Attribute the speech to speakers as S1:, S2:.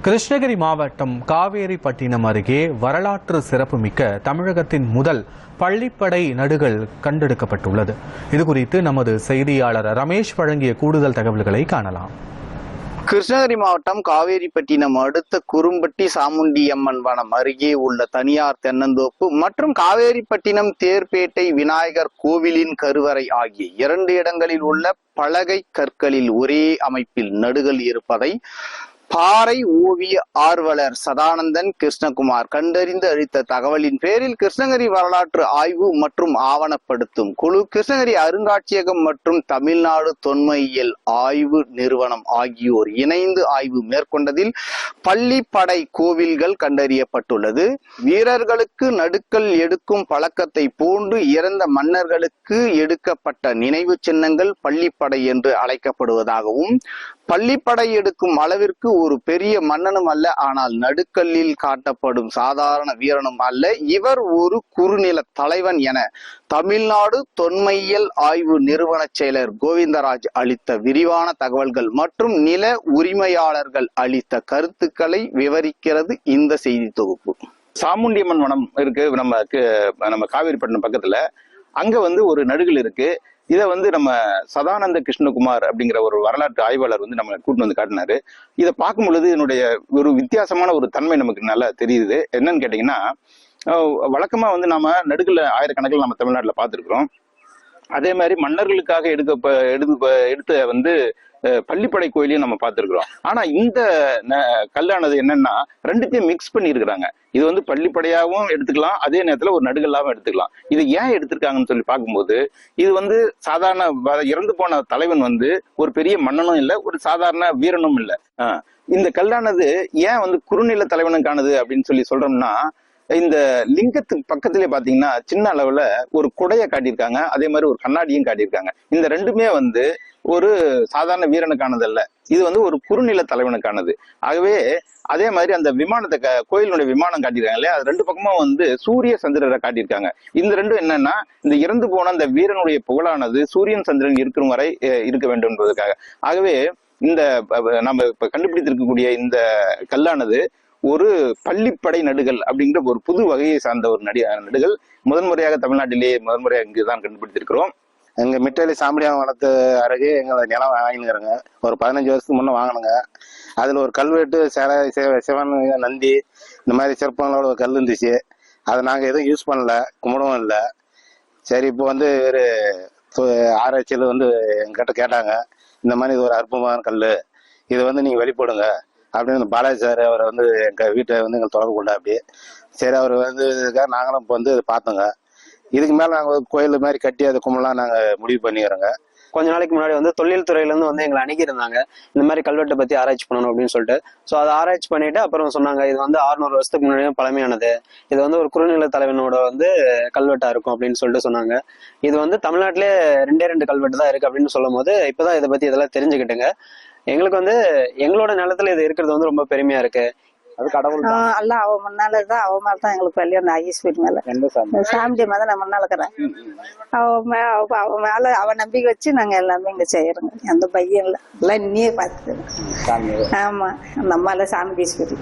S1: கிருஷ்ணகிரி மாவட்டம் காவேரிப்பட்டினம் அருகே வரலாற்று சிறப்புமிக்க தமிழகத்தின் முதல் பள்ளிப்படை நடுகள் கண்டெடுக்கப்பட்டுள்ளது. இதுகுறித்து நமது செய்தியாளர் ரமேஷ் வழங்கிய கூடுதல் தகவல்களை காணலாம்.
S2: கிருஷ்ணகிரி மாவட்டம் காவேரிப்பட்டினம் அடுத்த குறும்பட்டி சாமுண்டியம்மன் வனம் அருகே உள்ள தனியார் தென்னந்தோப்பு மற்றும் காவேரிப்பட்டினம் தேர்பேட்டை விநாயகர் கோவிலின் கருவறை ஆகிய 2 இடங்களில் உள்ள பலகை கற்களில் ஒரே அமைப்பில் நடுகள் இருப்பதை பாறை ஓவிய ஆர்வலர் சதானந்தன் கிருஷ்ணகுமார் கண்டறிந்து அளித்த தகவலின் பேரில் கிருஷ்ணகிரி வரலாற்று ஆய்வு மற்றும் ஆவணப்படுத்தும் குழு, கிருஷ்ணகிரி அருங்காட்சியகம் மற்றும் தமிழ்நாடு தொன்மையியல் ஆய்வு நிறுவனம் ஆகியோர் இணைந்து ஆய்வு மேற்கொண்டதில் பள்ளிப்படை கோவில்கள் கண்டறியப்பட்டுள்ளது. வீரர்களுக்கு நடுக்கல் எடுக்கும் பழக்கத்தை போன்று இறந்த மன்னர்களுக்கு எடுக்கப்பட்ட நினைவு சின்னங்கள் பள்ளிப்படை என்று அழைக்கப்படுவதாகவும், பள்ளிப்படை எடுக்கும் அளவிற்கு ஒரு பெரிய மன்னனும் அல்ல, ஆனால் நடுக்கல்லில் காட்டப்படும் சாதாரண வீரனும் அல்ல, இவர் ஒரு குறுநில தலைவன் என தமிழ்நாடு தொன்மையியல் ஆய்வு நிறுவன செயலர் கோவிந்தராஜ் அளித்த விரிவான தகவல்கள் மற்றும் நில உரிமையாளர்கள் அளித்த கருத்துக்களை விவரிக்கிறது இந்த செய்தி தொகுப்பு.
S3: சாமுண்டியம்மன் வனம் இருக்கு நம்ம காவேரிப்பட்டினம் பக்கத்துல. அங்க ஒரு நடுகள் இருக்கு. இதை நம்ம சதானந்த கிருஷ்ணகுமார் அப்படிங்கிற ஒரு வரலாற்று ஆய்வாளர் நம்ம கூட்டு காட்டினாரு. இதை பார்க்கும் பொழுது என்னுடைய ஒரு வித்தியாசமான ஒரு தன்மை நமக்கு நல்லா தெரியுது. என்னன்னு கேட்டீங்கன்னா, வழக்கமா நாம நடுகள் ஆயிரக்கணக்கில் நம்ம தமிழ்நாட்டுல பார்த்துருக்கிறோம். அதே மாதிரி மன்னர்களுக்காக எடுத்த பள்ளிப்படை கோயிலையும் நம்ம பார்த்திருக்கிறோம். ஆனா இந்த கல்லானது என்னன்னா, ரெண்டுத்தையும் மிக்ஸ் பண்ணி இருக்கிறாங்க. இது பள்ளிப்படையாவும் எடுத்துக்கலாம், அதே நேரத்துல ஒரு நடுகல்லாவும் எடுத்துக்கலாம். இது ஏன் எடுத்திருக்காங்கன்னு சொல்லி பார்க்கும்போது, இது சாதாரண இறந்து போன தலைவன் ஒரு பெரிய மன்னனும் இல்லை, ஒரு சாதாரண வீரனும் இல்லை. இந்த கல்லானது ஏன் குறுநில தலைவனுக்கானது அப்படின்னு சொல்லி சொல்றோம்னா, இந்த லிங்கத்துக்கு பக்கத்திலே பாத்தீங்கன்னா சின்ன அளவுல ஒரு குடையை காட்டியிருக்காங்க, அதே மாதிரி ஒரு கண்ணாடியும் காட்டியிருக்காங்க. இந்த ரெண்டுமே ஒரு சாதாரண வீரனுக்கானது அல்ல, இது ஒரு குறுநில தலைவனுக்கானது. ஆகவே அதே மாதிரி அந்த விமானத்தை கோயிலுடைய விமானம் காட்டியிருக்காங்க இல்லையா, அது 2 பக்கமும் சூரிய சந்திரரை காட்டியிருக்காங்க. இந்த ரெண்டும் என்னன்னா, இந்த இறந்து போன அந்த வீரனுடைய புகழானது சூரியன் சந்திரன் இருக்கும் வரை இருக்க வேண்டும் என்பதற்காக. ஆகவே இந்த நம்ம இப்ப கண்டுபிடித்திருக்கக்கூடிய இந்த கல்லானது ஒரு பள்ளிப்படை நடுகள் அப்படிங்கிற ஒரு புது வகையை சார்ந்த ஒரு நடுகள். முதன்முறையாக தமிழ்நாட்டிலேயே முதன்முறையாக இங்குதான் கண்டுபிடித்திருக்கிறோம்.
S2: எங்க மிட்டாலி சாம்படியான் வனத்து அருகே எங்களை நிலம் வாங்கினுங்கிறங்க. ஒரு 15 வருஷத்துக்கு முன்னே வாங்கினுங்க. அதுல ஒரு கல்வெட்டு சிவன் நந்தி இந்த மாதிரி சிற்பங்களோட ஒரு கல் இருந்துச்சு. அதை நாங்க எதுவும் யூஸ் பண்ணல, கும்பிடவும் இல்லை. சரி, இப்போ ஒரு ஆராய்ச்சியில் எங்கிட்ட கேட்டாங்க, இந்த மாதிரி இது ஒரு அற்புதமான கல், இதை நீங்க வெளிப்படுங்க அப்படின்னு பாலாஜி சார் அவரை எங்க வீட்டை எங்களை தொடர்பு கொண்டா. அப்படி சரி, அவர் நாங்களும் இப்போ பார்த்தோங்க. இதுக்கு மேல நாங்க கோயில் மாதிரி கட்டி அதை கும்பலாம் நாங்க முடிவு பண்ணிக்கிறோங்க.
S4: கொஞ்ச நாளைக்கு முன்னாடி தொழில் துறையில இருந்து எங்களை அணுகியிருந்தாங்க, இந்த மாதிரி கல்வெட்டை பத்தி ஆராய்ச்சி பண்ணணும் அப்படின்னு சொல்லிட்டு. ஸோ அதை ஆராய்ச்சி பண்ணிட்டு அப்புறம் சொன்னாங்க, இது 600 வருஷத்துக்கு முன்னாடியும் பழமையானது, இது ஒரு குறுநில தலைவனோட கல்வெட்டா இருக்கும் அப்படின்னு சொல்லிட்டு சொன்னாங்க. இது தமிழ்நாட்டிலே 2 கல்வெட்டு தான் இருக்கு அப்படின்னு சொல்லும் போது இப்பதான் இதை பத்தி இதெல்லாம் தெரிஞ்சுக்கிட்டுங்க. எங்களுக்கு எங்களோட நிலத்துல இது இருக்கிறது ரொம்ப பெருமையா இருக்கு.
S5: அது கடவுள் அல்ல, அவ முன்னாலதான், அவ மேலதான் எங்களுக்கு கல்யாணம் ஐஸ்வரி மேல சாமிடி மேல நான் முன்னால இருக்கிறேன். அவ மேல அவ நம்பிக்கை வச்சு நாங்க எல்லாமே இங்க செய்யறோங்க. எந்த பையன் இல்ல, எல்லாம் இன்னியே பாத்துக்கிறோம். ஆமா, நம்மால சாமிடீஸ்வரி.